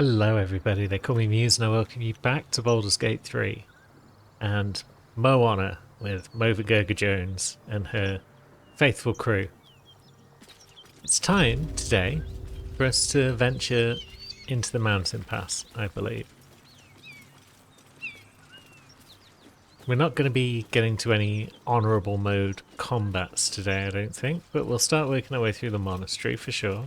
Hello everybody, they call me Muse and I welcome you back to Baldur's Gate 3 and Moana with Mova Gurga Jones and her faithful crew. It's time today for us to venture into the mountain pass, I believe. We're not going to be getting to any honourable mode combats today, I don't think, but we'll start working our way through the monastery for sure.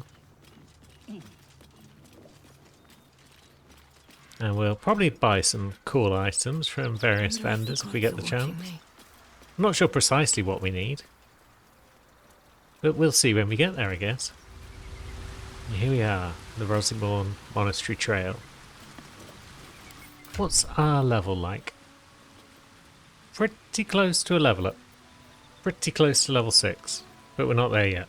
And we'll probably buy some cool items from various vendors if we get the chance. I'm not sure precisely what we need, but we'll see when we get there, I guess. And here we are, the Rosimorn Monastery Trail. What's our level like? Pretty close to a level up. Pretty close to level 6, but we're not there yet.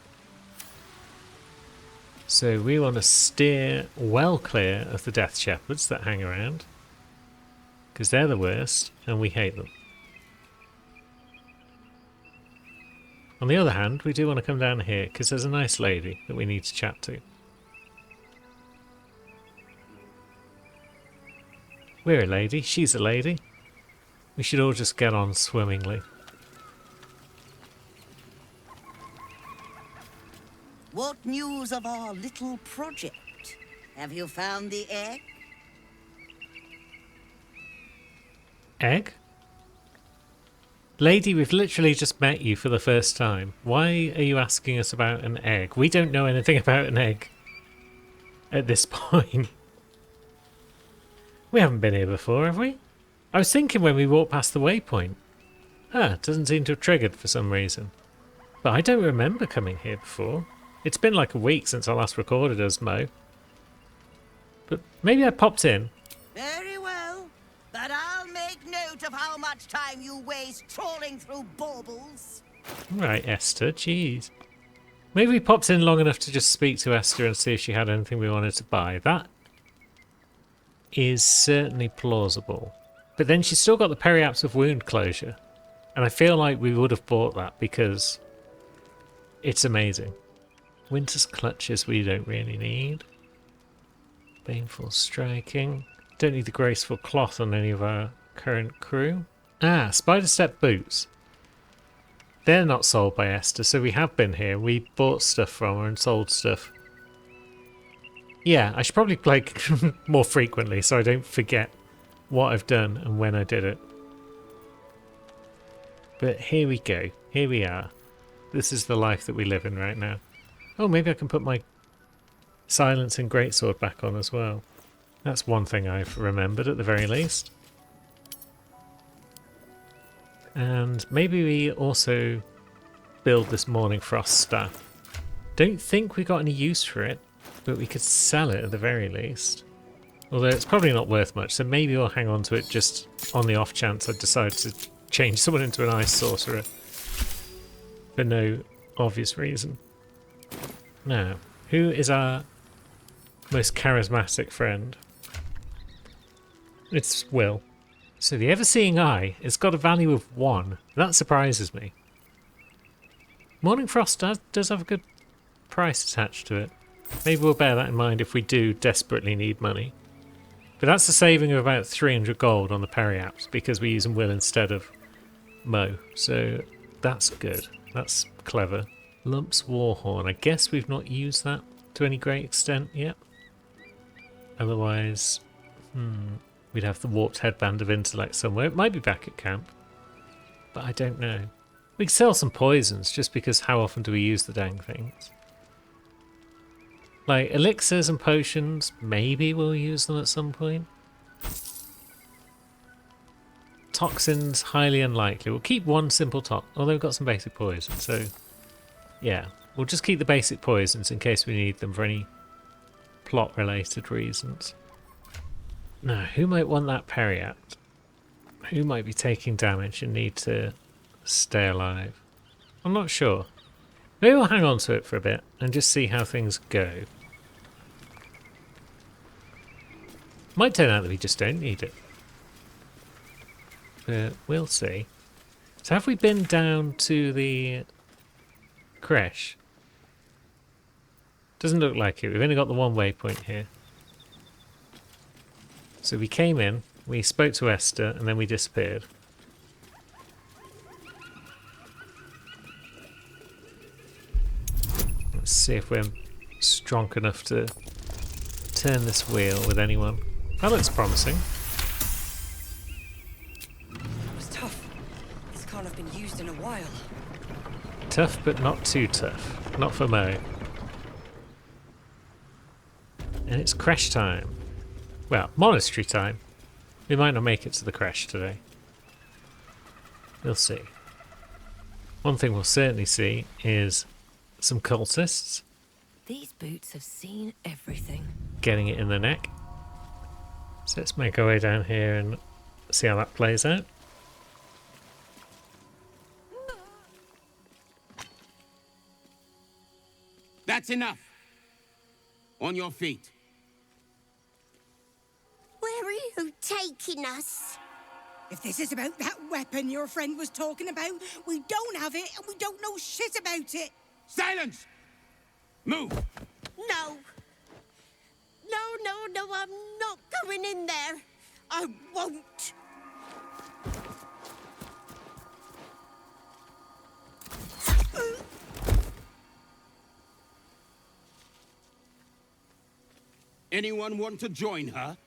So we want to steer well clear of the Death Shepherds that hang around, because they're the worst and we hate them. On the other hand, we do want to come down here because there's a nice lady that we need to chat to. We're a lady, she's a lady. We should all just get on swimmingly. What news of our little project? Have you found the egg? Egg? Lady, we've literally just met you for the first time. Why are you asking us about an egg? We don't know anything about an egg at this point. We haven't been here before, have we? I was thinking when we walked past the waypoint. Ah, it doesn't seem to have triggered for some reason. But I don't remember coming here before. It's been like a week since I last recorded as Mo. But maybe I popped in. Very well, but I'll make note of how much time you waste trawling through baubles. Right, Esther, jeez. Maybe we popped in long enough to just speak to Esther and see if she had anything we wanted to buy. That is certainly plausible. But then she's still got the Periapts of Wound Closure. And I feel like we would have bought that because it's amazing. Winter's Clutches we don't really need. Baneful Striking. Don't need the Graceful Cloth on any of our current crew. Ah, Spider Step Boots. They're not sold by Esther, so we have been here. We bought stuff from her and sold stuff. Yeah, I should probably play more frequently so I don't forget what I've done and when I did it. But here we go. Here we are. This is the life that we live in right now. Oh, maybe I can put my Silence and Greatsword back on as well. That's one thing I've remembered at the very least. And maybe we also build this Morning Frost staff. Don't think we got any use for it, but we could sell it at the very least. Although it's probably not worth much, so maybe we'll hang on to it just on the off chance I decide to change someone into an ice sorcerer. For no obvious reason. Now, who is our most charismatic friend? It's Will. So the Ever-Seeing Eye has got a value of 1. That surprises me. Morning Frost does have a good price attached to it. Maybe we'll bear that in mind if we do desperately need money. But that's a saving of about 300 gold on the Periapts because we're using Will instead of Mo. So that's good. That's clever. Lump's Warhorn. I guess we've not used that to any great extent yet. Otherwise, we'd have the Warped Headband of Intellect somewhere. It might be back at camp, but I don't know. We could sell some poisons just because how often do we use the dang things? Like elixirs and potions, maybe we'll use them at some point. Toxins, highly unlikely. We'll keep one simple although we've got some basic poison, so yeah, we'll just keep the basic poisons in case we need them for any plot-related reasons. Now, who might want that Periapt? Who might be taking damage and need to stay alive? I'm not sure. Maybe we'll hang on to it for a bit and just see how things go. Might turn out that we just don't need it. But we'll see. So have we been down to the creche? Doesn't look like it. We've only got the one waypoint here. So we came in, we spoke to Esther, and then we disappeared. Let's see if we're strong enough to turn this wheel with anyone. That looks promising. It was tough. This can't have been used in a while. Tough, but not too tough. Not for Mo. And it's crash time. Well, monastery time. We might not make it to the crash today. We'll see. One thing we'll certainly see is some cultists These boots have seen everything. getting it in the neck. So let's make our way down here and see how that plays out. That's enough. On your feet. Where are you taking us? If this is about that weapon your friend was talking about, we don't have it and we don't know shit about it. Silence! Move! No. No, I'm not going in there. I won't. Anyone want to join her?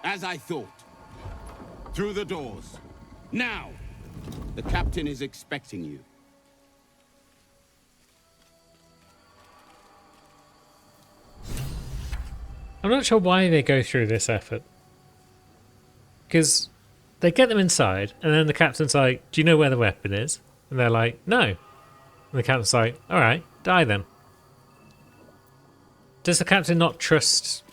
As I thought. Through the doors. Now! The captain is expecting you. I'm not sure why they go through this effort. Because they get them inside, and then the captain's like, do you know where the weapon is? And they're like, no. And the captain's like, alright, die then. Does the captain not trust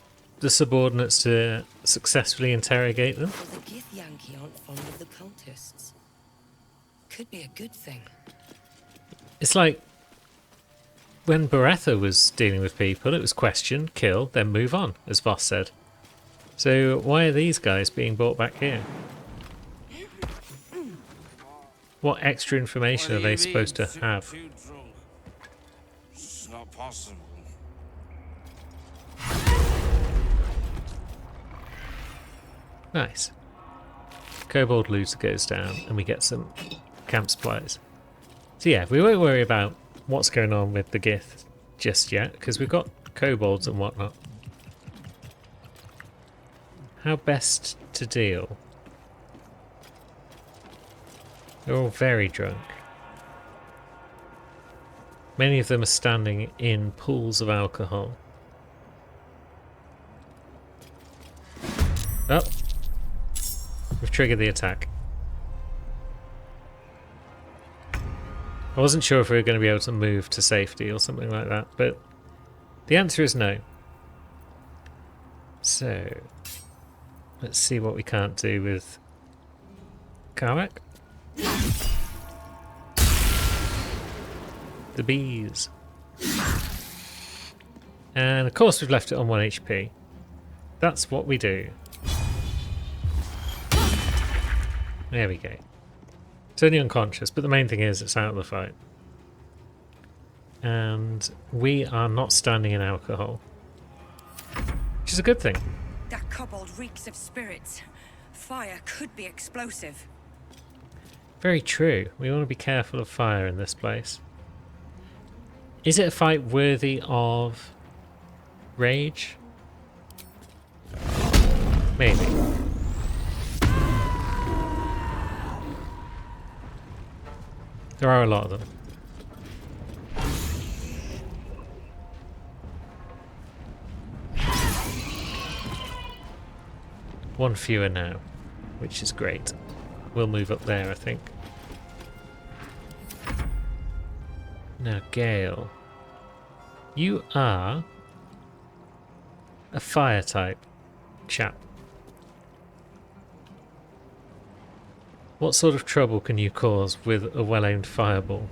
the subordinates to successfully interrogate them? Well, the Gith Yankee aren't fond of the cultists. Could be a good thing. It's like when Beretta was dealing with people, it was question, kill, then move on, as Voss said. So why are these guys being brought back here? What extra information are they supposed to have? Too drunk. It's not possible. Nice. Kobold looter goes down and we get some camp supplies. So yeah, we won't worry about what's going on with the Gith just yet because we've got kobolds and whatnot. How best to deal? They're all very drunk. Many of them are standing in pools of alcohol. Oh! We've triggered the attack. I wasn't sure if we were going to be able to move to safety or something like that, but the answer is no. So, let's see what we can't do with Karmak. The bees. And of course we've left it on 1 HP. That's what we do. There we go. It's only unconscious, but the main thing is it's out of the fight. And we are not standing in alcohol. Which is a good thing. That kobold reeks of spirits. Fire could be explosive. Very true. We want to be careful of fire in this place. Is it a fight worthy of rage? Maybe. There are a lot of them. One fewer now, which is great. We'll move up there, I think. Now, Gale. You are a fire type chap. What sort of trouble can you cause with a well-aimed fireball?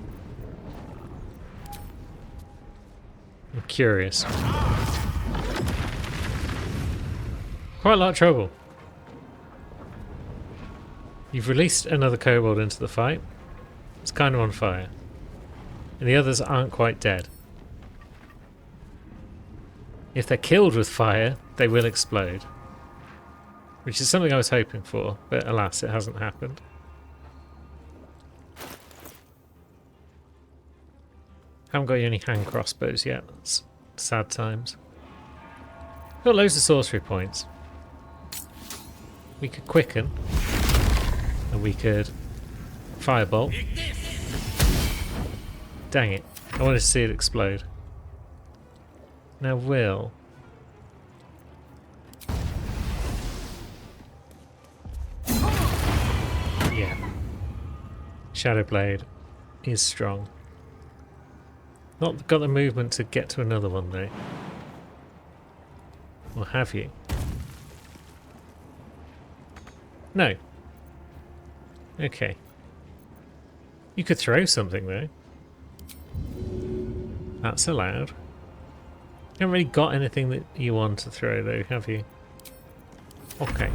I'm curious. Quite a lot of trouble. You've released another kobold into the fight. It's kind of on fire. And the others aren't quite dead. If they're killed with fire, they will explode. Which is something I was hoping for, but alas, it hasn't happened. Haven't got any hand crossbows yet. That's sad times. Got loads of sorcery points. We could quicken. And we could firebolt. Dang it. I wanted to see it explode. Now Will. Yeah. Shadowblade is strong. Not got the movement to get to another one though. Or have you? No. Okay. You could throw something though. That's allowed. You haven't really got anything that you want to throw though, have you? Okay.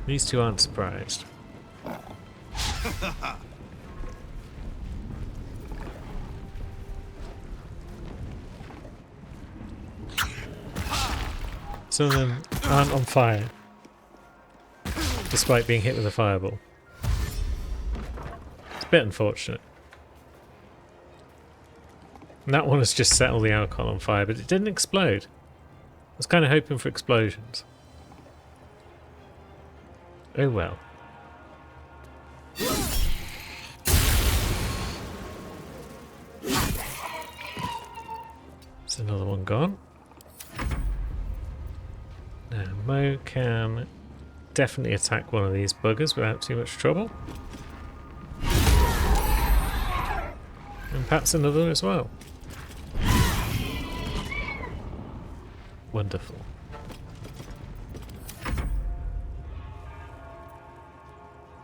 These two aren't surprised. Some of them aren't on fire, despite being hit with a fireball. It's a bit unfortunate. And that one has just set all the alcohol on fire, but it didn't explode. I was kind of hoping for explosions. Oh well. There's another one gone. Now Mo can definitely attack one of these buggers without too much trouble. And perhaps another as well. Wonderful.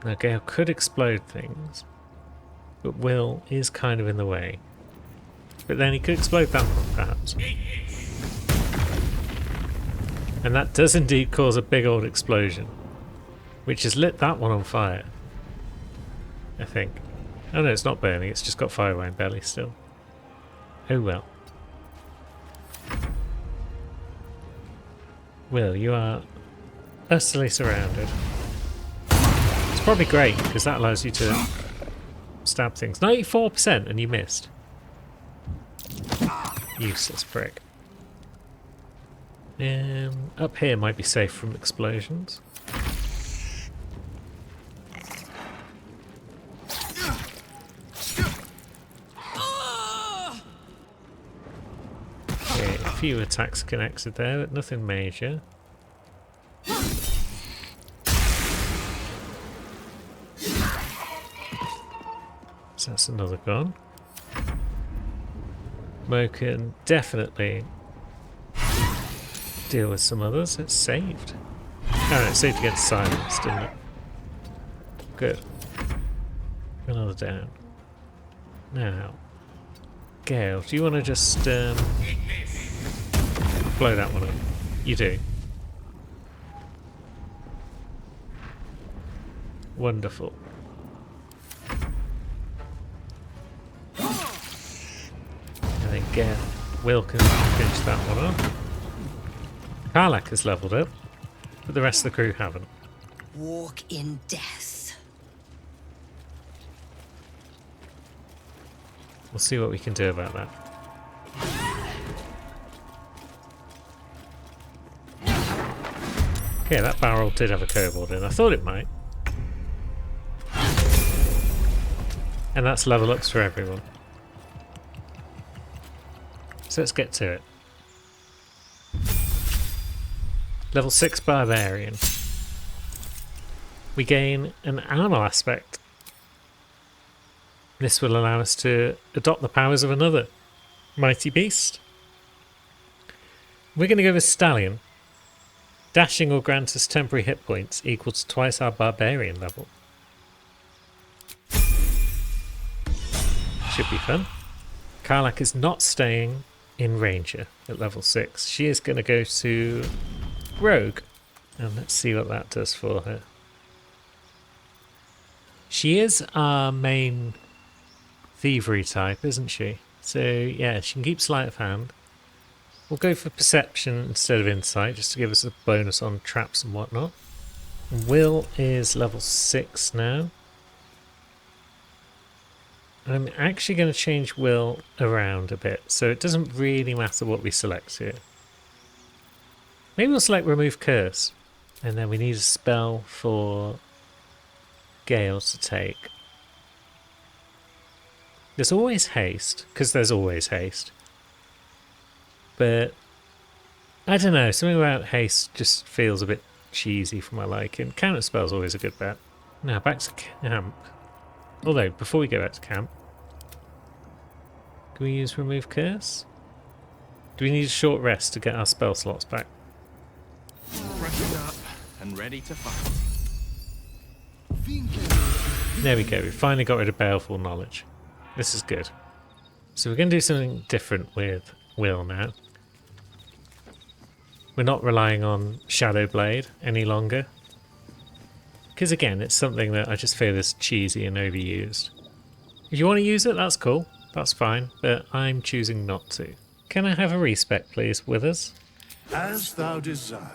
Now Gale could explode things, but Will is kind of in the way. But then he could explode that one, perhaps. And that does indeed cause a big old explosion, which has lit that one on fire, I think. Oh no, it's not burning, it's just got fire around belly still. Oh well. Will, you are utterly surrounded. It's probably great, because that allows you to stab things. 94% and you missed. Useless prick. Up here might be safe from explosions. Okay, a few attacks connected there, but nothing major. So that's another gone. Mo can definitely deal with some others. It's saved. Oh no, it's saved against silence, didn't it? Good. Another down. Now, Gale, do you want to just blow that one up? You do. Wonderful. I think Will can finish that one up. Karlach has leveled up, but the rest of the crew haven't. Walk in death. We'll see what we can do about that. Okay, that barrel did have a kobold in. I thought it might. And that's level ups for everyone. So let's get to it. Level 6 Barbarian. We gain an animal aspect. This will allow us to adopt the powers of another mighty beast. We're going to go with Stallion. Dashing will grant us temporary hit points equal to twice our Barbarian level. Should be fun. Karlach is not staying in Ranger at level 6. She is going to go to Rogue. And let's see what that does for her. She is our main thievery type, isn't she? So yeah, she can keep sleight of hand. We'll go for perception instead of insight, just to give us a bonus on traps and whatnot. Will is level 6 now. I'm actually going to change Will around a bit, so it doesn't really matter what we select here. Maybe we'll select Remove Curse, and then we need a spell for Gale to take. There's always haste, because there's always haste. But I don't know, something about haste just feels a bit cheesy for my liking. Counter spell's always a good bet. Now back to camp. Although, before we go back to camp, can we use Remove Curse? Do we need a short rest to get our spell slots back? Freshened up and ready to fight. There we go, we finally got rid of Baleful Knowledge. This is good. So we're going to do something different with Will now. We're not relying on Shadow Blade any longer. Because again, it's something that I just feel is cheesy and overused. If you want to use it, that's cool. That's fine. But I'm choosing not to. Can I have a respec, please, with us? As thou desire.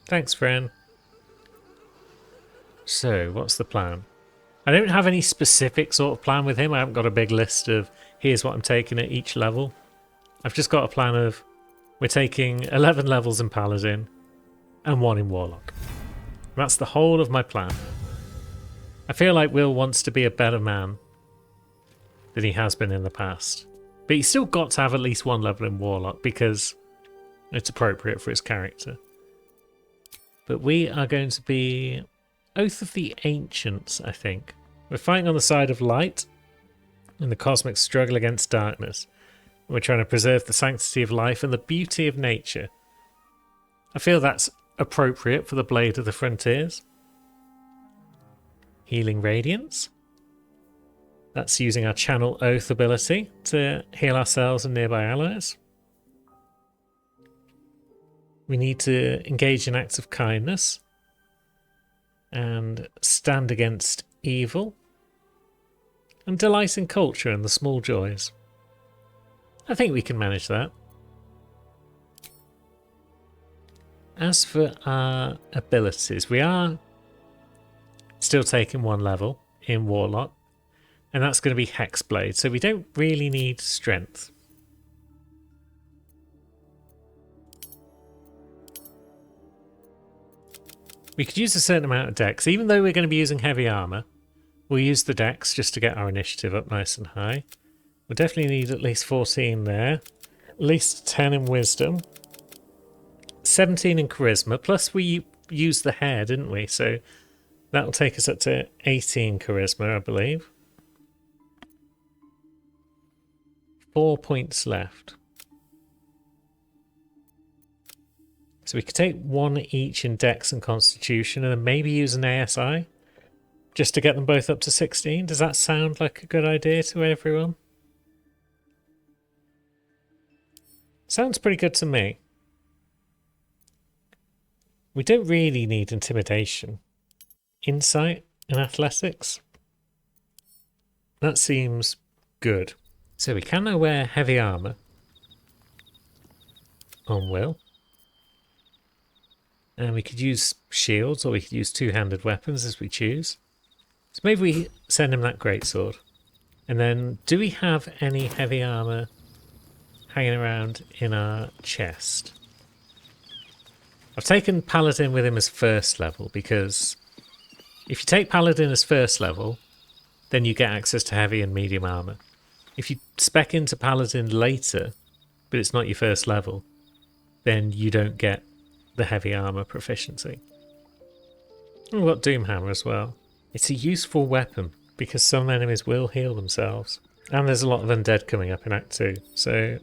Thanks, friend. So, what's the plan? I don't have any specific sort of plan with him. I haven't got a big list of here's what I'm taking at each level. I've just got a plan of we're taking 11 levels in Paladin and 1 in Warlock. That's the whole of my plan. I feel like Will wants to be a better man than he has been in the past. But he's still got to have at least 1 level in Warlock because it's appropriate for his character. But we are going to be Oath of the Ancients, I think. We're fighting on the side of light in the cosmic struggle against darkness. We're trying to preserve the sanctity of life and the beauty of nature. I feel that's appropriate for the Blade of the Frontiers. Healing Radiance. That's using our Channel Oath ability to heal ourselves and nearby allies. We need to engage in acts of kindness and stand against evil and delight in culture and the small joys. I think we can manage that. As for our abilities, we are still taking 1 level in Warlock, and that's going to be Hexblade, so we don't really need strength. We could use a certain amount of dex. Even though we're going to be using heavy armor, we'll use the dex just to get our initiative up nice and high. We'll definitely need at least 14 there. At least 10 in wisdom. 17 in charisma. Plus we used the hair, didn't we? So that'll take us up to 18 charisma, I believe. 4 points left. So we could take 1 each in Dex and Constitution and then maybe use an ASI just to get them both up to 16. Does that sound like a good idea to everyone? Sounds pretty good to me. We don't really need Intimidation. Insight and Athletics. That seems good. So we can now wear heavy armor on Will. And we could use shields or we could use 2-handed weapons as we choose. So maybe we send him that greatsword. And then do we have any heavy armor hanging around in our chest? I've taken Paladin with him as first level because if you take Paladin as first level, then you get access to heavy and medium armor. If you spec into Paladin later, but it's not your first level, then you don't get the heavy armor proficiency. And we've got Doomhammer as well. It's a useful weapon because some enemies will heal themselves. And there's a lot of undead coming up in Act 2, so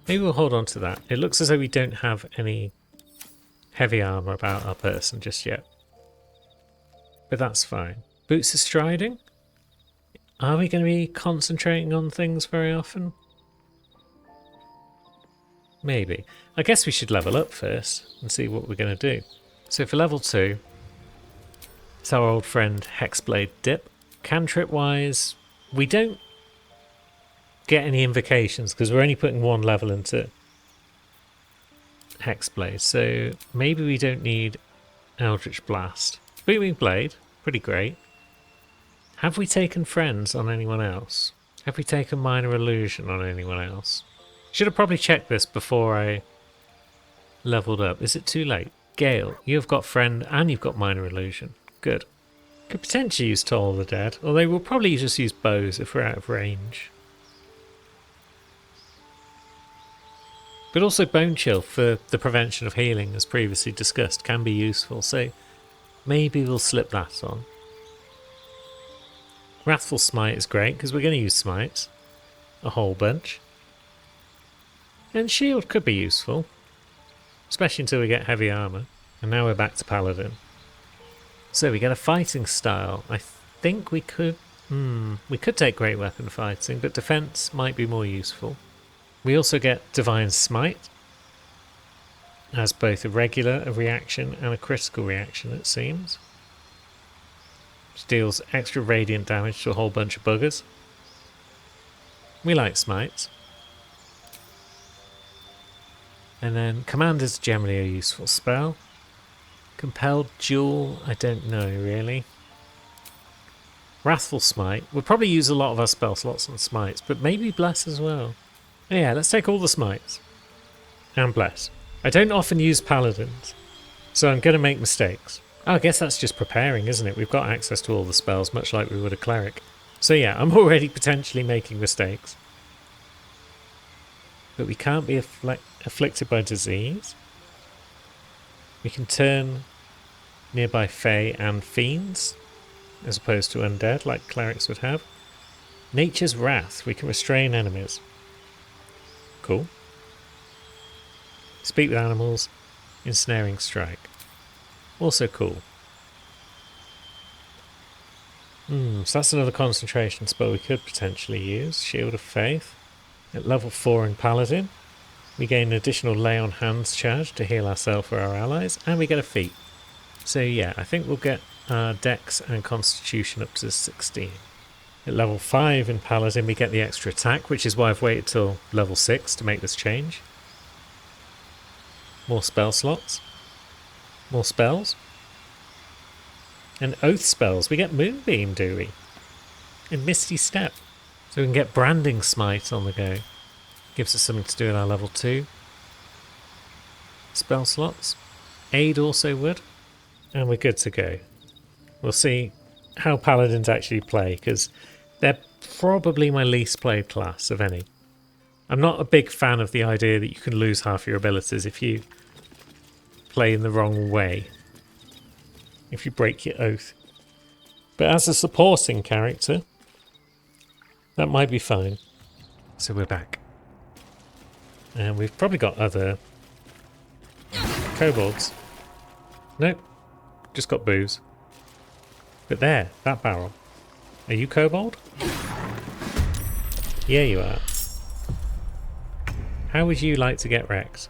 maybe we'll hold on to that. It looks as though we don't have any heavy armor about our person just yet. But that's fine. Boots of Striding? Are we going to be concentrating on things very often? Maybe. I guess we should level up first and see what we're going to do. So for level 2, it's our old friend Hexblade Dip. Cantrip wise, we don't get any invocations because we're only putting one level into Hexblade, so maybe we don't need Eldritch Blast. Booming Blade, pretty great. Have we taken Friends on anyone else? Have we taken Minor Illusion on anyone else? Should have probably checked this before I leveled up. Is it too late? Gale, you've got Friend and you've got Minor Illusion. Good. Could potentially use Toll of the Dead, although we'll probably just use bows if we're out of range. But also Bone Chill for the prevention of healing, as previously discussed, can be useful, so maybe we'll slip that on. Wrathful Smite is great, because we're going to use Smites. A whole bunch. And Shield could be useful, especially until we get heavy armour. And now we're back to Paladin. So we get a fighting style. I think we could take Great Weapon Fighting, but defense might be more useful. We also get Divine Smite as both a regular reaction and a critical reaction, it seems. Which deals extra radiant damage to a whole bunch of buggers. We like smites. And then Command is generally a useful spell. Compelled Duel, I don't know really. Wrathful Smite. We'll probably use a lot of our spell slots on smites, but maybe Bless as well. Yeah, let's take all the smites. And Bless. I don't often use Paladins, so I'm going to make mistakes. Oh, I guess that's just preparing, isn't it? We've got access to all the spells, much like we would a Cleric. So yeah, I'm already potentially making mistakes. But we can't be afflicted by disease. We can turn nearby Fae and Fiends, as opposed to undead, like Clerics would have. Nature's Wrath. We can restrain enemies. Cool. Speak with animals. Ensnaring Strike. Also cool. So that's another concentration spell we could potentially use. Shield of Faith. At level 4 in Paladin, we gain an additional Lay on Hands charge to heal ourselves or our allies, and we get a feat. So yeah, I think we'll get our Dex and Constitution up to 16. At level 5 in Paladin we get the extra attack, which is why I've waited till level 6 to make this change. More spell slots. More spells. And Oath spells. We get Moonbeam, do we? And Misty Step. So we can get Branding Smite on the go. Gives us something to do in our level 2. Spell slots. Aid also would. And we're good to go. We'll see how Paladins actually play, because they're probably my least played class of any. I'm not a big fan of the idea that you can lose half your abilities if you play in the wrong way. If you break your oath. But as a supporting character, that might be fine. So we're back. And we've probably got other kobolds. Nope. Just got booze. But there, that barrel. Are you kobold? Yeah, you are. How would you like to get wrecked?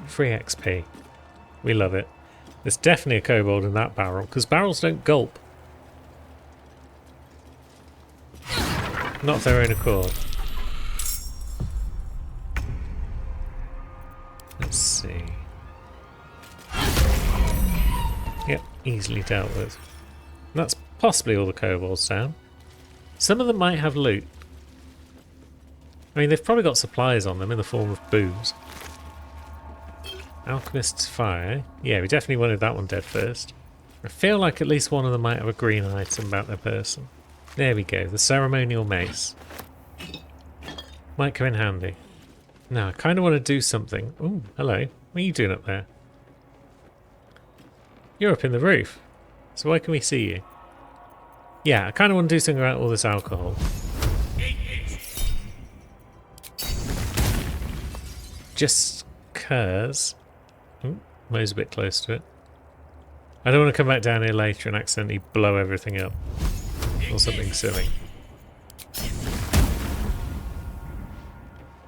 Free XP. We love it. There's definitely a kobold in that barrel, because barrels don't gulp. Not of their own accord. Let's see. Yep, easily dealt with. That's possibly all the kobolds down. Some of them might have loot. I mean, they've probably got supplies on them in the form of booze. Alchemist's Fire. Yeah, we definitely wanted that one dead first. I feel like at least one of them might have a green item about their person. There we go, the Ceremonial Mace. Might come in handy. Now, I kind of want to do something. Ooh, hello. What are you doing up there? You're up in the roof. So why can we see you? Yeah, I kind of want to do something about all this alcohol. Just cause... Ooh, Mo's a bit close to it. I don't want to come back down here later and accidentally blow everything up. Or something silly.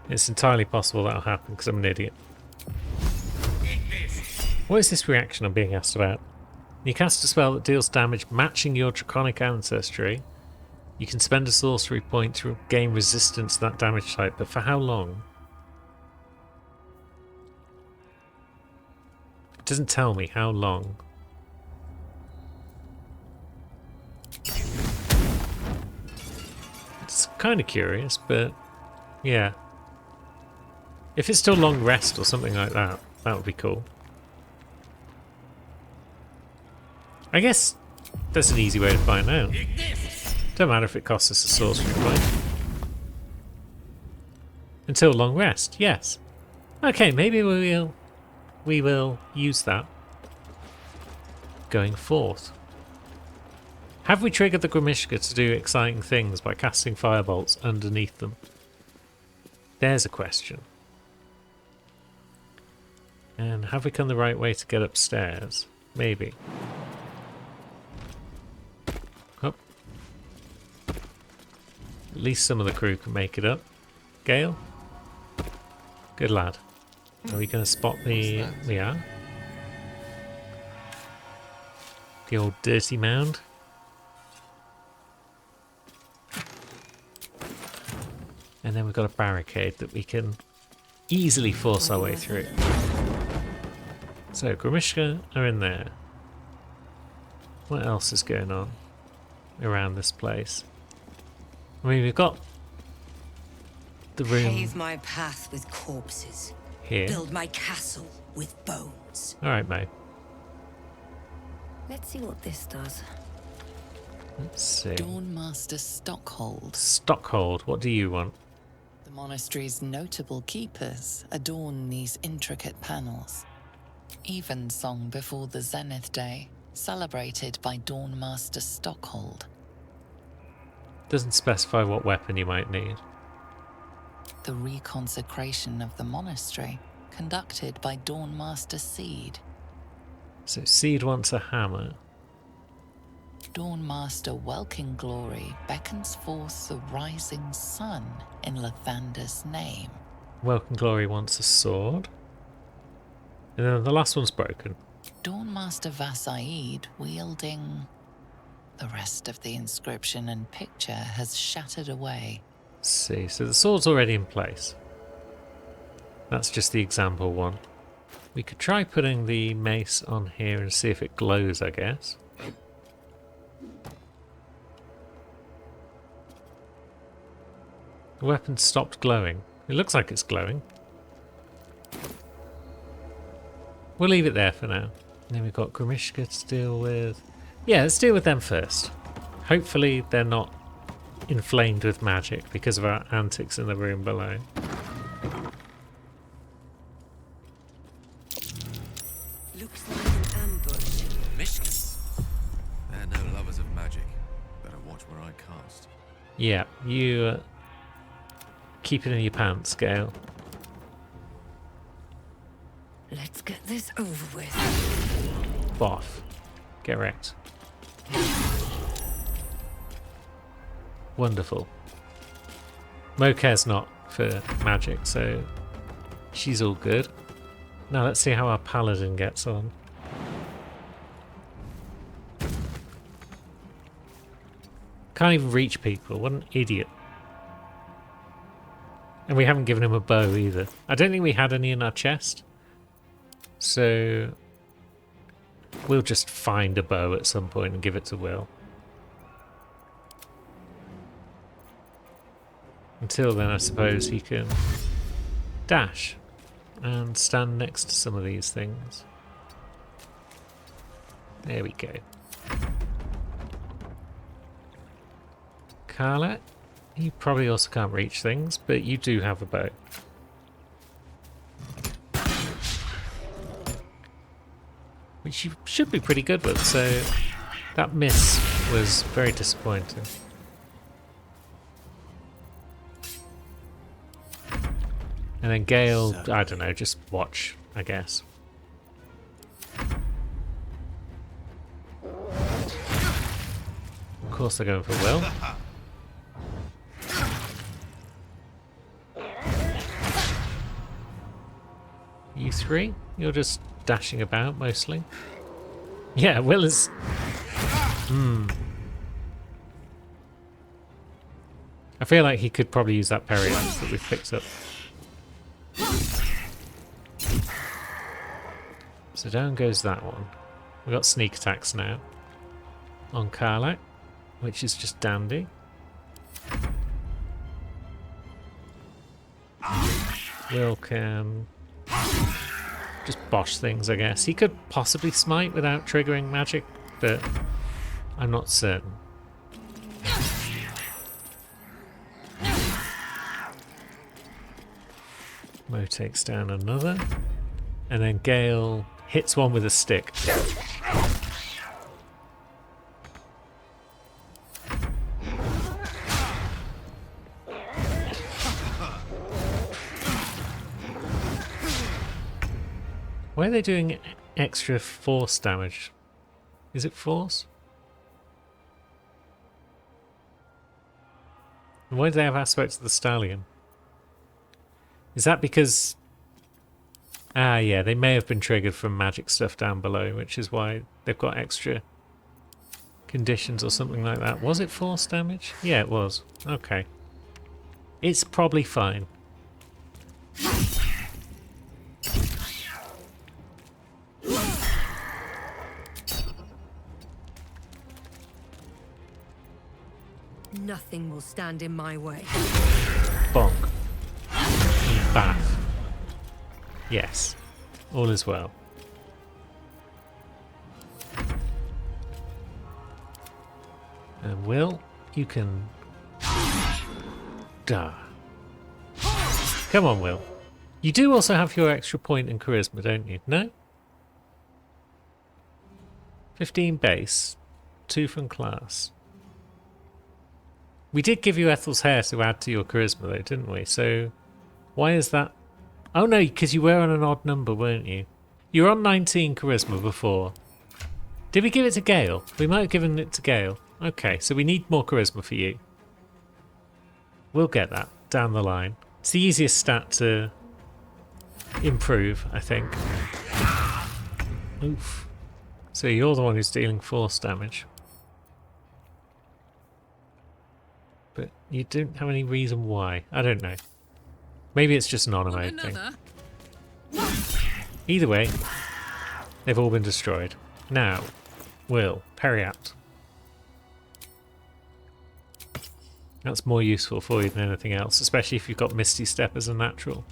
It's entirely possible that'll happen because I'm an idiot. What is this reaction I'm being asked about? You cast a spell that deals damage matching your draconic ancestry. You can spend a sorcery point to gain resistance to that damage type, but for how long? It doesn't tell me how long. It's kind of curious, but yeah. If it's still long rest or something like that, that would be cool. I guess that's an easy way to find out. Don't matter if it costs us a sorcery point. Until long rest, yes. Okay, maybe we will use that going forth. Have we triggered the Grimishka to do exciting things by casting firebolts underneath them? There's a question. And have we come the right way to get upstairs? Maybe. Up. At least some of the crew can make it up. Gale? Good lad. Are we going to spot the... We are. The old dirty mound. And then we've got a barricade that we can easily force our way through. So, Grimishka are in there. What else is going on around this place? I mean, we've got the room Pave my path with corpses. here. Build my castle with bones. Alright, mate. Let's see what this does. Let's see. Dawnmaster Stockhold. Stockhold, what do you want? The monastery's notable keepers adorn these intricate panels. Evensong before the Zenith Day, celebrated by Dawnmaster Stockhold. Doesn't specify what weapon you might need. The reconsecration of the monastery, conducted by Dawnmaster Seed. So Seed wants a hammer. Dawnmaster Welkin Glory beckons forth the rising sun in Lathander's name. Welcome Glory wants a sword. And then the last one's broken. Dawnmaster Vasaid wielding... The rest of the inscription and picture has shattered away. Let's see, so the sword's already in place. That's just the example one. We could try putting the mace on here and see if it glows, I guess. The weapon stopped glowing. It looks like it's glowing. We'll leave it there for now. And then we've got Grimishka to deal with. Yeah, let's deal with them first. Hopefully they're not inflamed with magic because of our antics in the room below. Looks like an ambush. Mishkas. They're no lovers of magic. Better watch where I cast. Yeah, you keep it in your pants, Gale. Let's get this over with. Boff. Get wrecked. Wonderful. Moka's not for magic, so she's all good. Now let's see how our paladin gets on. Can't even reach people. What an idiot. And we haven't given him a bow either. I don't think we had any in our chest. So we'll just find a bow at some point and give it to Will. Until then, I suppose he can dash and stand next to some of these things. There we go. Carla, you probably also can't reach things, but you do have a bow. Which you should be pretty good with, so that miss was very disappointing. And then Gale, I don't know, just watch, I guess. Of course they're going for Will. You three, you're just dashing about mostly. Yeah, Will is... I feel like he could probably use that parry axe that we've picked up. So down goes that one. We've got sneak attacks now on Karlach, which is just dandy. Will can just bosh things, I guess. He could possibly smite without triggering magic, but I'm not certain. Mo takes down another, and then Gale hits one with a stick. Why are they doing extra force damage? Is it force? And why do they have aspects of the stallion? Is that because... Ah, yeah, they may have been triggered from magic stuff down below, which is why they've got extra conditions or something like that. Was it force damage? Yeah, it was. Okay. It's probably fine. Nothing will stand in my way. Bonk. Bath. Yes. All is well. And Will, you can... Duh. Come on, Will. You do also have your extra point in charisma, don't you? No? 15 base, 2 from class. We did give you Ethel's hair to add to your charisma though, didn't we? So why is that? Oh no, because you were on an odd number, weren't you? You were on 19 charisma before. Did we give it to Gale? We might have given it to Gale. Okay, so we need more charisma for you. We'll get that down the line. It's the easiest stat to improve, I think. Oof. So you're the one who's dealing force damage. But you don't have any reason why. I don't know. Maybe it's just an honor thing. Either way, they've all been destroyed. Now, Will, parry out. That's more useful for you than anything else, especially if you've got Misty Step as a natural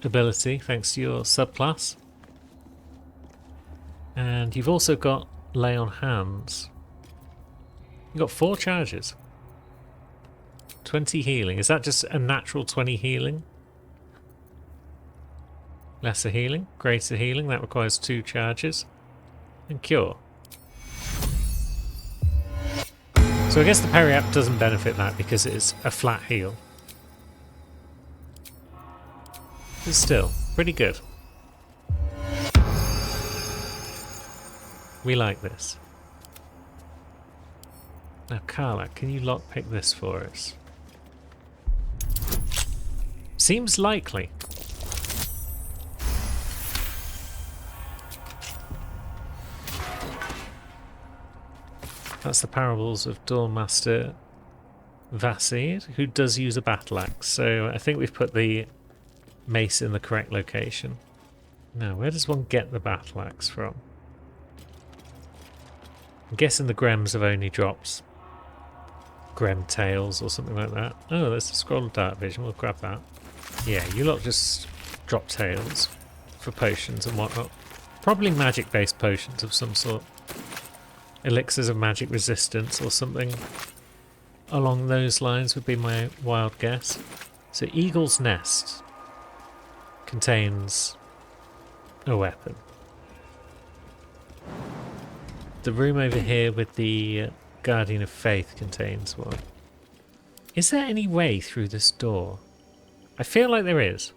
ability, thanks to your subclass. And you've also got Lay on Hands. You've got 4 charges. 20 healing. Is that just a natural 20 healing? Lesser healing, greater healing. That requires 2 charges. And cure. So I guess the parry app doesn't benefit that because it is a flat heal. But still, pretty good. We like this. Now Karlach, can you lockpick this for us? Seems likely. That's the Parables of Dawnmaster Vasid, who does use a battle axe. So I think we've put the mace in the correct location. Now, where does one get the battle axe from? I'm guessing the Grems have only dropped Grem tails or something like that. Oh, there's a scroll of dark vision. We'll grab that. Yeah, you lot just drop tails for potions and whatnot. Probably magic-based potions of some sort. Elixirs of magic resistance or something along those lines would be my wild guess. So Eagle's Nest contains a weapon. The room over here with the Guardian of Faith contains one. Is there any way through this door? I feel like there is.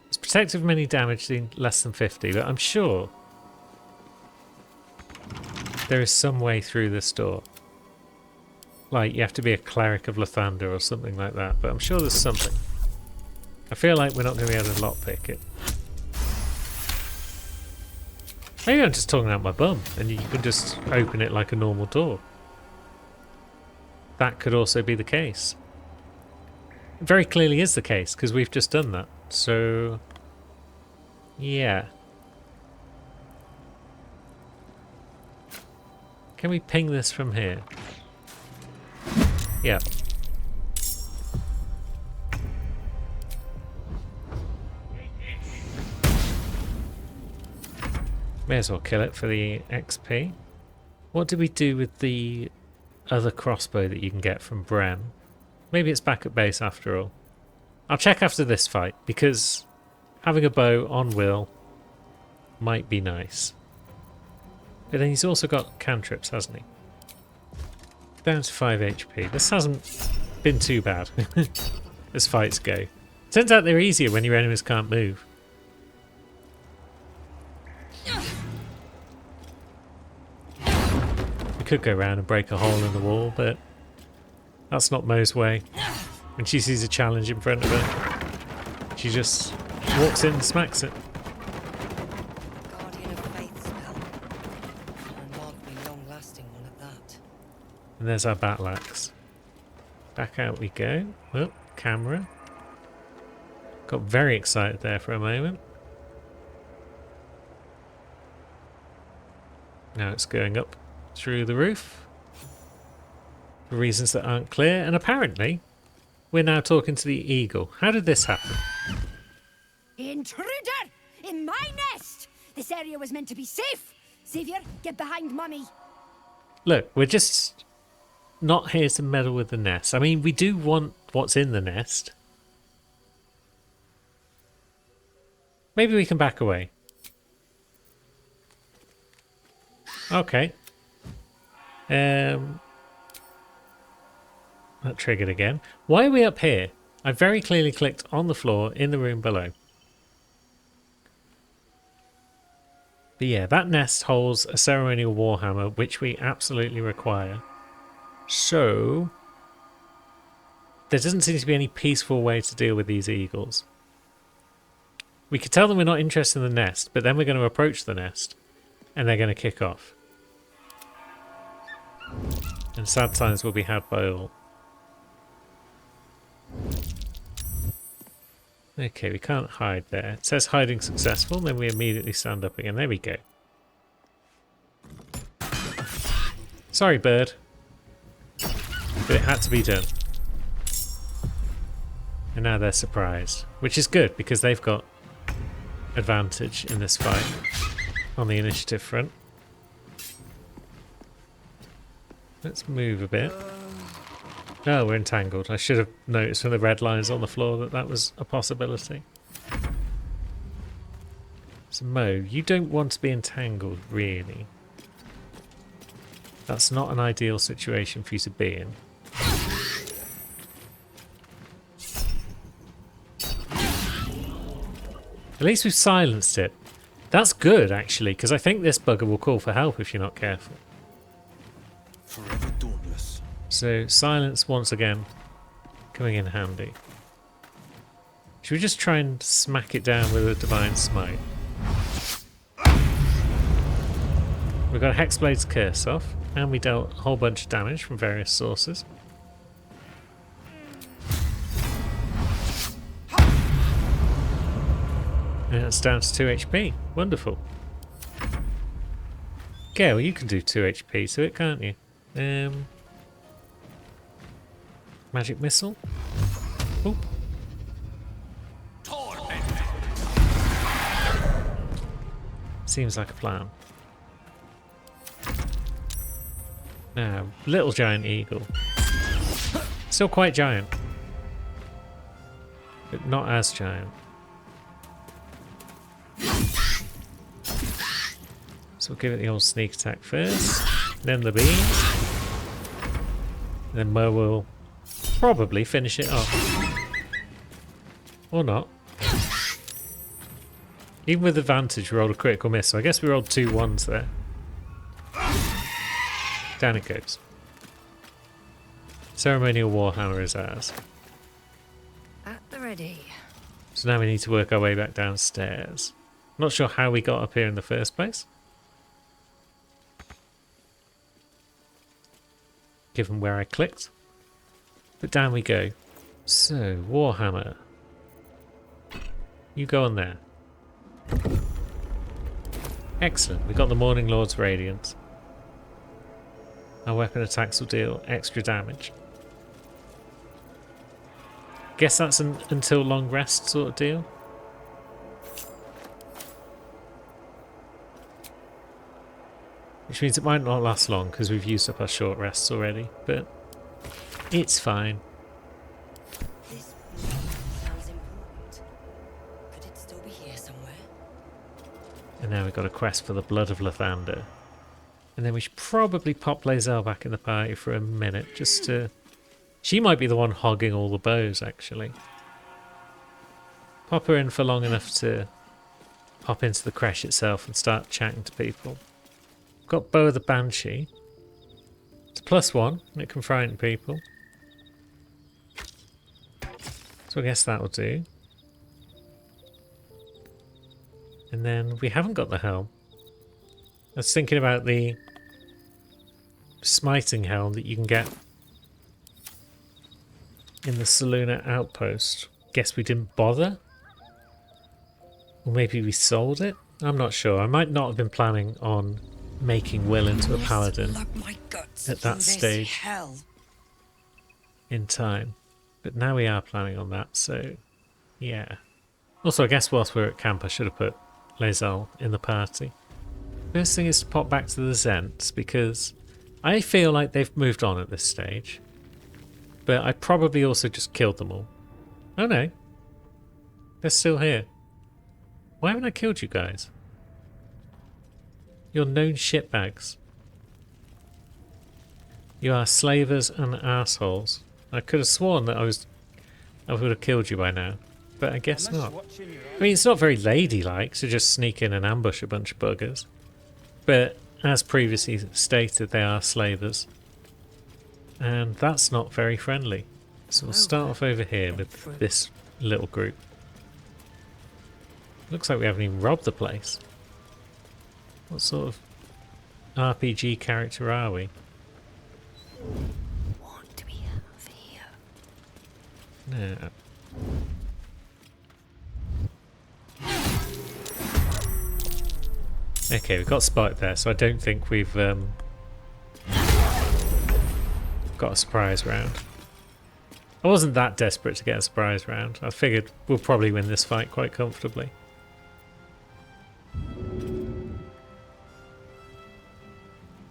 It's protected from any damage doing less than 50, but I'm sure there is some way through this door. Like, you have to be a cleric of Lathander or something like that, but I'm sure there's something. I feel like we're not going to be able to lockpick it. Maybe I'm just talking out my bum and you can just open it like a normal door. That could also be the case. It very clearly is the case because we've just done that. So, yeah. Can we ping this from here? Yeah. May as well kill it for the XP. What did we do with the other crossbow that you can get from Bren? Maybe it's back at base after all. I'll check after this fight, because having a bow on Will might be nice. But then he's also got cantrips, hasn't he? Down to 5 HP. This hasn't been too bad as fights go. Turns out they're easier when your enemies can't move. We could go around and break a hole in the wall, but that's not Mo's way. When she sees a challenge in front of her, she just walks in and smacks it. Guardian of Faith spell. A remarkably long-lasting one at that. And there's our battle axe. Back out we go. Oh, camera. Got very excited there for a moment. Now it's going up through the roof. For reasons that aren't clear. And apparently, we're now talking to the eagle. How did this happen? Intruder! In my nest! This area was meant to be safe! Xavier, get behind Mummy. Look, we're just not here to meddle with the nest. I mean, we do want what's in the nest. Maybe we can back away. Okay. That triggered again. Why are we up here? I very clearly clicked on the floor in the room below. But yeah, that nest holds a ceremonial warhammer, which we absolutely require. So, there doesn't seem to be any peaceful way to deal with these eagles. We could tell them we're not interested in the nest, but then we're going to approach the nest, and they're going to kick off. And sad times will be had by all. Okay, we can't hide there. It says hiding successful, then we immediately stand up again. There we go. Sorry, bird. But it had to be done. And now they're surprised. Which is good, because they've got advantage in this fight on the initiative front. Let's move a bit. Oh, we're entangled. I should have noticed from the red lines on the floor that that was a possibility. So Mo, you don't want to be entangled, really. That's not an ideal situation for you to be in. At least we've silenced it. That's good, actually, because I think this bugger will call for help if you're not careful. Forever dauntless. So, silence once again, coming in handy. Should we just try and smack it down with a Divine Smite? We've got Hexblade's Curse off, and we dealt a whole bunch of damage from various sources. And it's down to 2 HP. Wonderful. Gale, you can do 2 HP to it, can't you? Magic Missile? Oh. Seems like a plan. Now, Little Giant Eagle. Still quite giant. But not as giant. So we'll give it the old sneak attack first, then the beams, then Mo will probably finish it off. Or not. Even with advantage we rolled a critical miss, so I guess we rolled 2 1s there. Down it goes. Ceremonial Warhammer is ours. At the ready. So now we need to work our way back downstairs. Not sure how we got up here in the first place. given where I clicked. But down we go. So, Warhammer. You go on there. Excellent, we got the Morning Lord's Radiance. Our weapon attacks will deal extra damage. Guess that's an until long rest sort of deal. Which means it might not last long because we've used up our short rests already, but it's fine. This sounds important. Could it still be here somewhere? And now we've got a quest for the Blood of Lathander. And then we should probably pop Lae'zel back in the party for a minute, just to... She might be the one hogging all the bows, actually. Pop her in for long enough to hop into the creche itself and start chatting to people. Got Bow of the Banshee. It's a +1, and it can frighten people. So I guess that'll do. And then we haven't got the helm. I was thinking about the smiting helm that you can get in the Saluna outpost. Guess we didn't bother? Or maybe we sold it? I'm not sure. I might not have been planning on making Will into a paladin at that stage Hell. in time. But now we are planning on that, so yeah. Also, I guess whilst we're at camp I should have put Lae'zel in the party. First thing is to pop back to the Zents, because I feel like they've moved on at this stage. But I probably also just killed them all. Oh no. They're still here. Why haven't I killed you guys? You're known shitbags. You are slavers and assholes. I could have sworn that I would have killed you by now. But I guess not. I mean, it's not very ladylike to just sneak in and ambush a bunch of buggers. But as previously stated, they are slavers. And that's not very friendly. So we'll start off over here with this little group. Looks like we haven't even robbed the place. What sort of RPG character are we? What do we have here? No. Okay, we've got spotted there, so I don't think we've got a surprise round. I wasn't that desperate to get a surprise round. I figured we'll probably win this fight quite comfortably.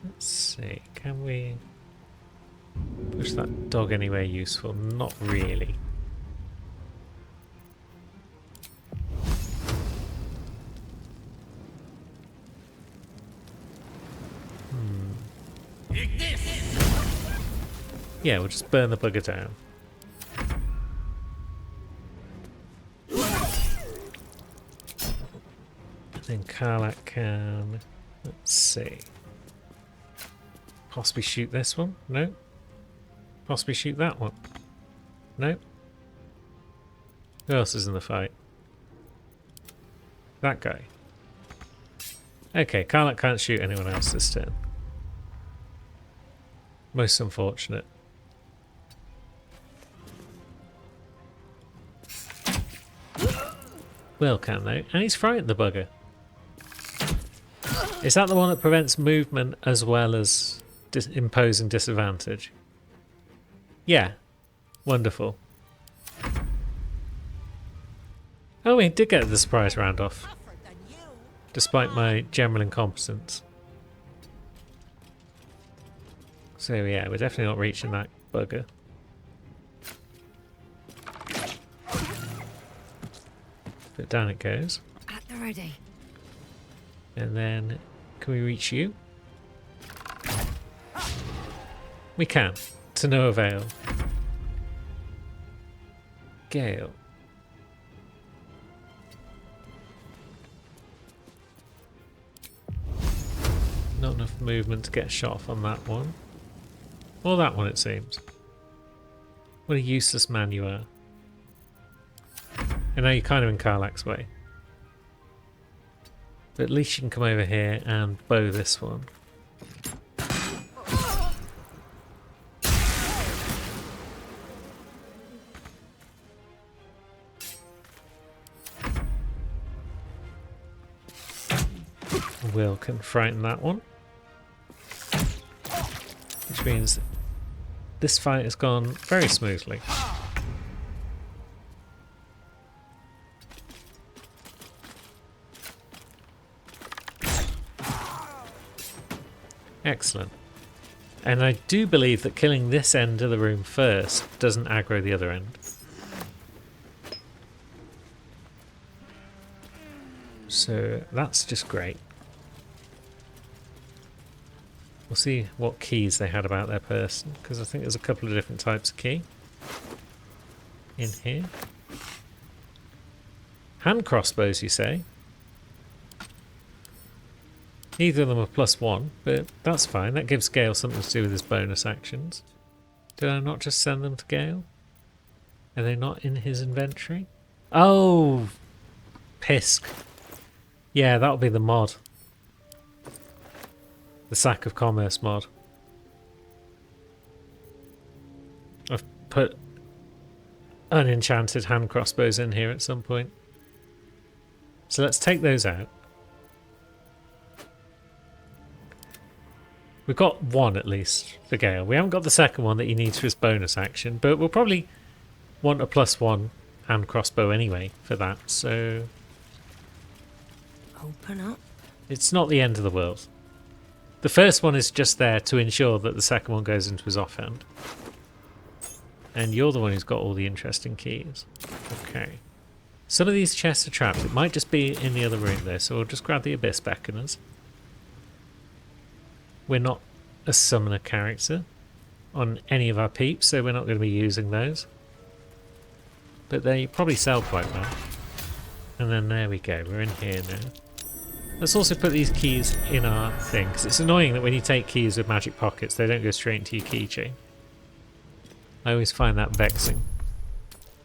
Let's see, can we push that dog anywhere useful? Not really. Yeah, we'll just burn the bugger down. Then Karlach can... Let's see. Possibly shoot this one? No. Possibly shoot that one? No. Who else is in the fight? That guy. Okay, Karlach can't shoot anyone else this turn. Most unfortunate. Will can though, and he's frightened the bugger. Is that the one that prevents movement as well as imposing disadvantage? Yeah. Wonderful. Oh, we did get the surprise round off. Despite my general incompetence. So yeah, we're definitely not reaching that bugger. But down it goes. At the ready. And then, can we reach you? We can, to no avail. Gale. Not enough movement to get a shot off on that one. Or that one, it seems. What a useless man you are. I know you're kind of in Karlach's way. But at least you can come over here and bow this one. Will can frighten that one. Which means this fight has gone very smoothly. Excellent. And I do believe that killing this end of the room first doesn't aggro the other end. So that's just great. We'll see what keys they had about their person, because I think there's a couple of different types of key in here. Hand crossbows, you say? Neither of them are +1, but that's fine. That gives Gale something to do with his bonus actions. Did I not just send them to Gale? Are they not in his inventory? Oh! Pisk. Yeah, that'll be the mod. The Sack of Commerce mod. I've put unenchanted hand crossbows in here at some point. So let's take those out. We've got one at least for Gale. We haven't got the second one that he needs for his bonus action, but we'll probably want a +1 hand crossbow anyway for that, so Open up. it's not the end of the world. The first one is just there to ensure that the second one goes into his offhand. And you're the one who's got all the interesting keys. Okay. Some of these chests are trapped. It might just be in the other room there, so we'll just grab the Abyss Beckoners. We're not a summoner character on any of our peeps, so we're not going to be using those. But they probably sell quite well. And then there we go, we're in here now. Let's also put these keys in our thing, because it's annoying that when you take keys with magic pockets, they don't go straight into your keychain. I always find that vexing.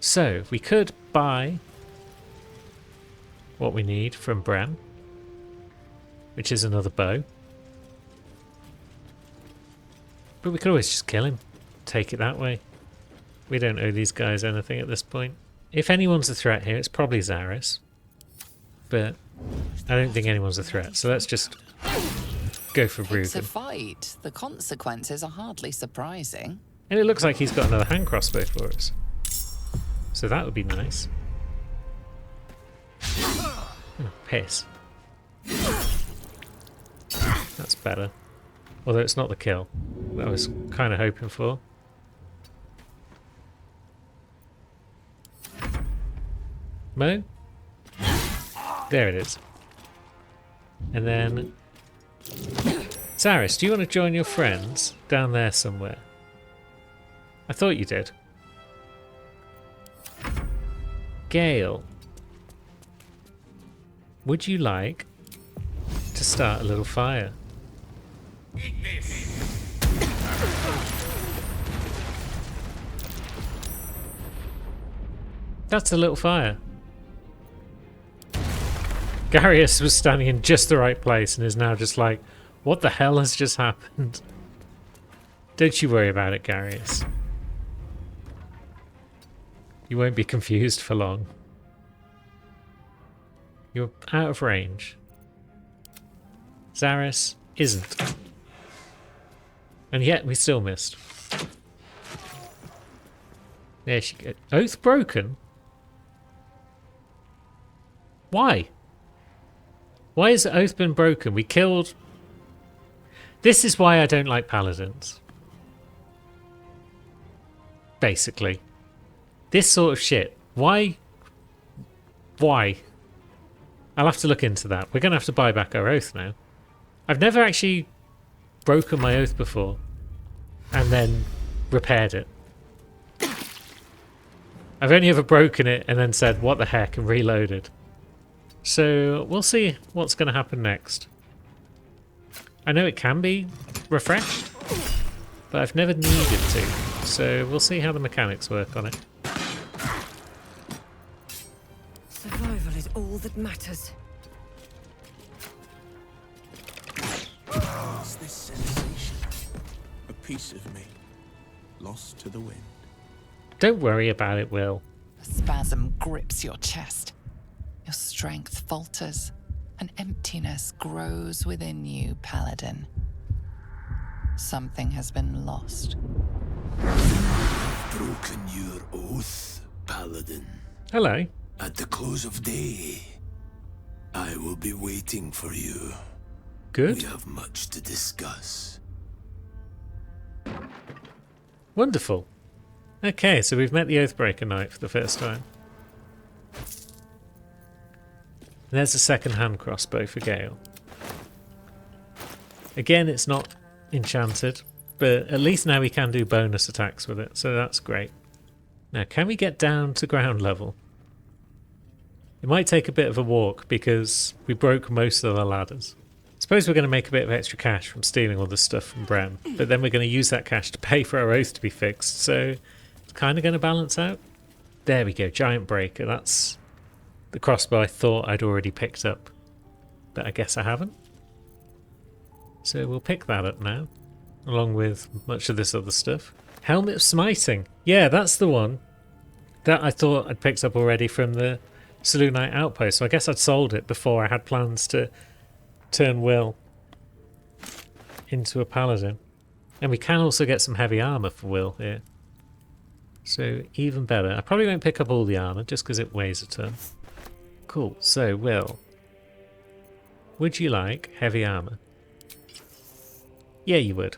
So, we could buy what we need from Bren, which is another bow. But we could always just kill him. Take it that way. We don't owe these guys anything at this point. If anyone's a threat here, it's probably Zaris. But I don't think anyone's a threat, so let's just go for It's a Rugen. fight. The consequences are hardly surprising. And it looks like he's got another hand crossbow for us. So that would be nice. Oh, piss. That's better. Although it's not the kill that I was kind of hoping for. Mo? There it is. And then... Zaris, do you want to join your friends down there somewhere? I thought you did. Gale. Would you like to start a little fire? That's a little fire. Garius was standing in just the right place and is now just like, what the hell has just happened? Don't you worry about it, Garius. You won't be confused for long. You're out of range. Zaris isn't. And yet we still missed. There she goes. Oath broken? Why? Why has the oath been broken? We killed... This is why I don't like paladins. Basically. This sort of shit. Why? Why? I'll have to look into that. We're going to have to buy back our oath now. I've never actually broken my oath before and then repaired it. I've only ever broken it and then said, what the heck, and reloaded. So we'll see what's going to happen next. I know it can be refreshed, but I've never needed to. So we'll see how the mechanics work on it. Survival is all that matters. What's this sensation? A piece of me, lost to the wind. Don't worry about it, Will. A spasm grips your chest. Your strength falters. An emptiness grows within you, Paladin. Something has been lost. Broken your oath, Paladin. Hello. At the close of day, I will be waiting for you. Good. We have much to discuss. Wonderful. Okay, so we've met the Oathbreaker Knight for the first time. There's a second-hand crossbow for Gale. Again, it's not enchanted, but at least now we can do bonus attacks with it, so that's great. Now, can we get down to ground level? It might take a bit of a walk because we broke most of the ladders. I suppose we're going to make a bit of extra cash from stealing all this stuff from Bran, but then we're going to use that cash to pay for our oath to be fixed, so it's kind of going to balance out. There we go, Giant Breaker. That's the crossbow I thought I'd already picked up, but I guess I haven't. So we'll pick that up now, along with much of this other stuff. Helmet of Smiting. Yeah, that's the one that I thought I'd picked up already from the Selûnite outpost, so I guess I'd sold it before I had plans to turn Will into a paladin. And we can also get some heavy armour for Will here. So even better. I probably won't pick up all the armour just because it weighs a ton. Cool, so Will, would you like heavy armour? Yeah, you would.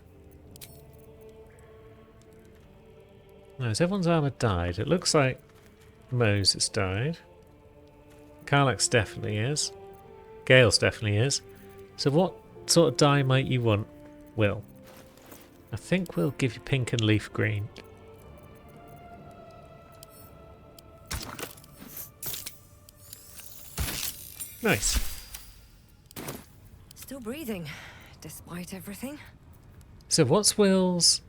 Now, has everyone's armour died? It looks like Moses died. Karlach's definitely is. Gale's definitely is. So what sort of dye might you want, Will? I think we'll give you pink and leaf green. Nice. Still breathing, despite everything. So what's Will's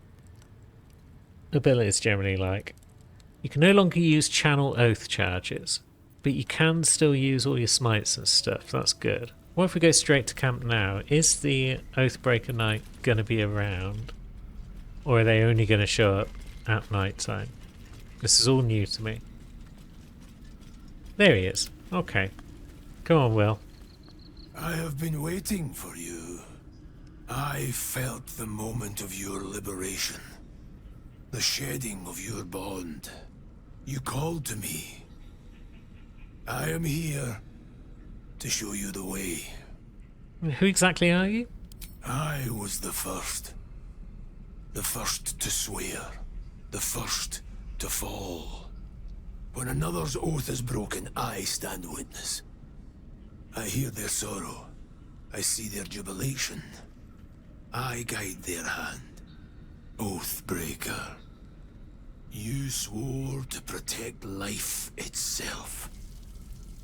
abilities generally like? You can no longer use channel oath charges, but you can still use all your smites and stuff. That's good. What if we go straight to camp now? Is the Oathbreaker Knight going to be around? Or are they only going to show up at night time? This is all new to me. There he is. Okay. Come on, Will. I have been waiting for you. I felt the moment of your liberation. The shedding of your bond. You called to me. I am here to show you the way. Who exactly are you? I was the first. The first to swear. The first to fall. When another's oath is broken, I stand witness. I hear their sorrow. I see their jubilation. I guide their hand. Oathbreaker. You swore to protect life itself.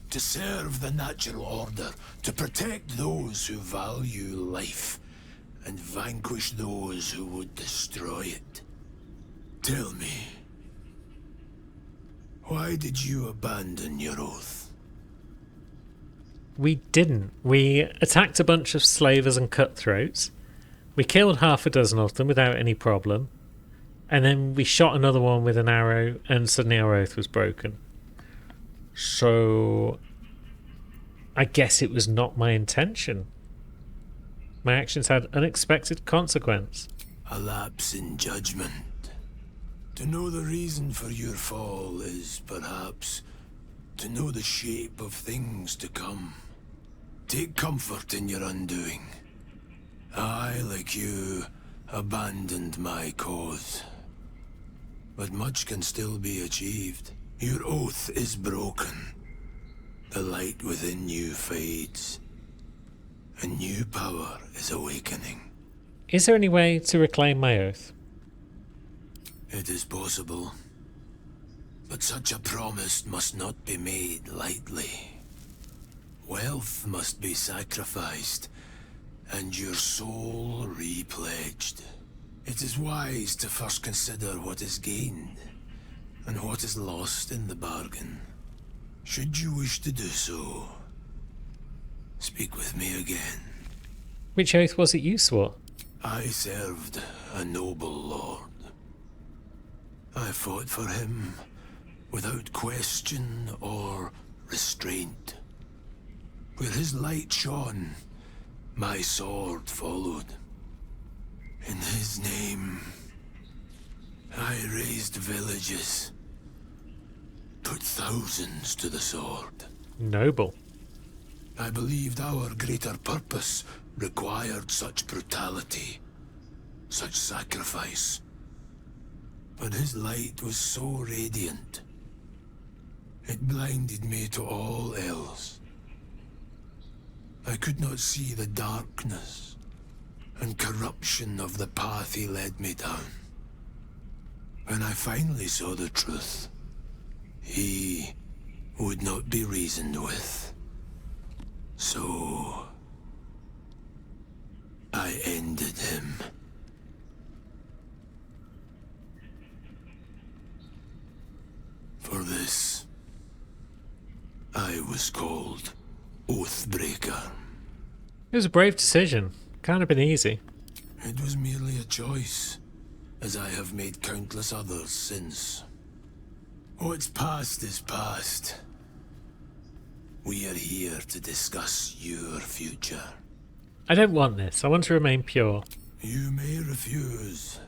To serve the natural order. To protect those who value life. And vanquish those who would destroy it. Tell me. Why did you abandon your oath? We didn't. We attacked a bunch of slavers and cutthroats. We killed half a dozen of them without any problem. And then we shot another one with an arrow and suddenly our oath was broken. So I guess it was not my intention. My actions had unexpected consequence. A lapse in judgment. To know the reason for your fall is perhaps to know the shape of things to come. Take comfort in your undoing. I, like you, abandoned my cause. But much can still be achieved. Your oath is broken. The light within you fades. A new power is awakening. Is there any way to reclaim my oath? It is possible. But such a promise must not be made lightly. Wealth must be sacrificed, and your soul repledged. It is wise to first consider what is gained, and what is lost in the bargain. Should you wish to do so, speak with me again. Which oath was it you swore? I served a noble lord. I fought for him without question or restraint. Where his light shone, my sword followed. In his name, I raised villages, put thousands to the sword. Noble. I believed our greater purpose required such brutality, such sacrifice. But his light was so radiant, it blinded me to all else. I could not see the darkness and corruption of the path he led me down. When I finally saw the truth, he would not be reasoned with. So I ended him. For this, I was called Oathbreaker. It was a brave decision. Can't have been easy. It was merely a choice, as I have made countless others since. What's past is past. We are here to discuss your future. I don't want this. I want to remain pure. You may refuse,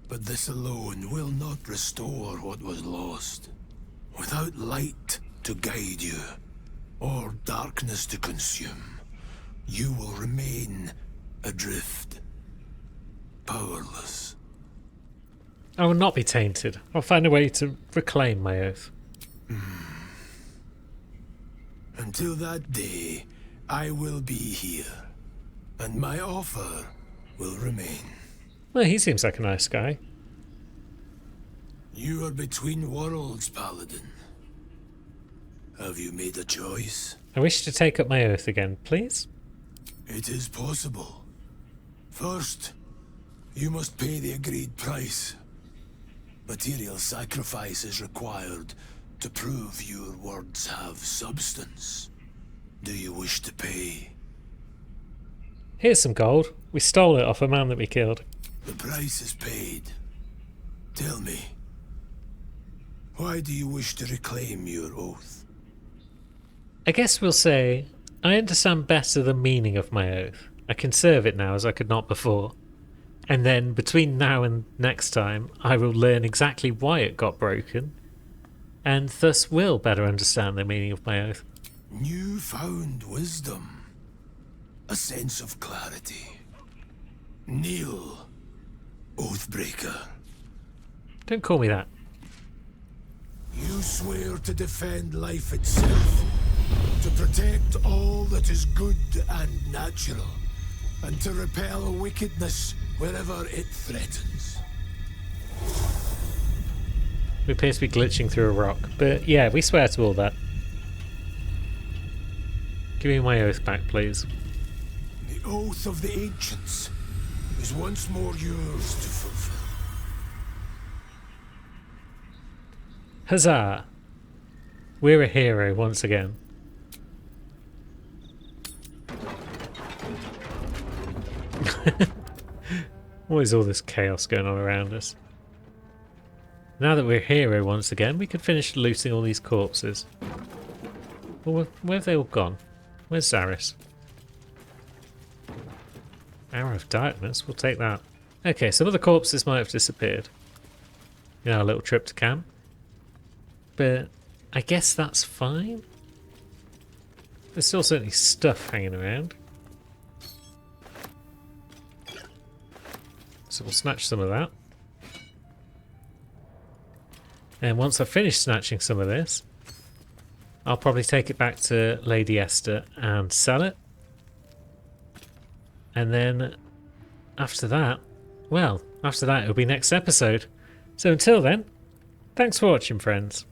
but this alone will not restore what was lost. Without light to guide you, or darkness to consume, you will remain adrift, powerless. I will not be tainted. I'll find a way to reclaim my oath. Until that day, I will be here, and my offer will remain. Well, he seems like a nice guy. You are between worlds, Paladin. Have you made a choice? I wish to take up my oath again, please. It is possible. First, you must pay the agreed price. Material sacrifice is required to prove your words have substance. Do you wish to pay? Here's some gold. We stole it off a man that we killed. The price is paid. Tell me, why do you wish to reclaim your oath? I guess we'll say, I understand better the meaning of my oath. I can serve it now as I could not before. And then between now and next time, I will learn exactly why it got broken, and thus will better understand the meaning of my oath. Newfound wisdom. A sense of clarity. Kneel, Oathbreaker. Don't call me that. You swear to defend life itself, to protect all that is good and natural, and to repel wickedness wherever it threatens. We appear to be glitching through a rock, but yeah, we swear to all that. Give me my oath back, please. The oath of the ancients is once more yours to fulfill. Huzzah! We're a hero once again. What is all this chaos going on around us? Now that we're a hero once again, we could finish looting all these corpses. Well, where have they all gone? Where's Zaris? Hour of Darkness, we'll take that. Okay, some of the corpses might have disappeared. You know, a little trip to camp. But I guess that's fine. There's still certainly stuff hanging around. So we'll snatch some of that. And once I've finished snatching some of this, I'll probably take it back to Lady Esther and sell it. And then after that, well, after that it'll be next episode. So until then, thanks for watching, friends.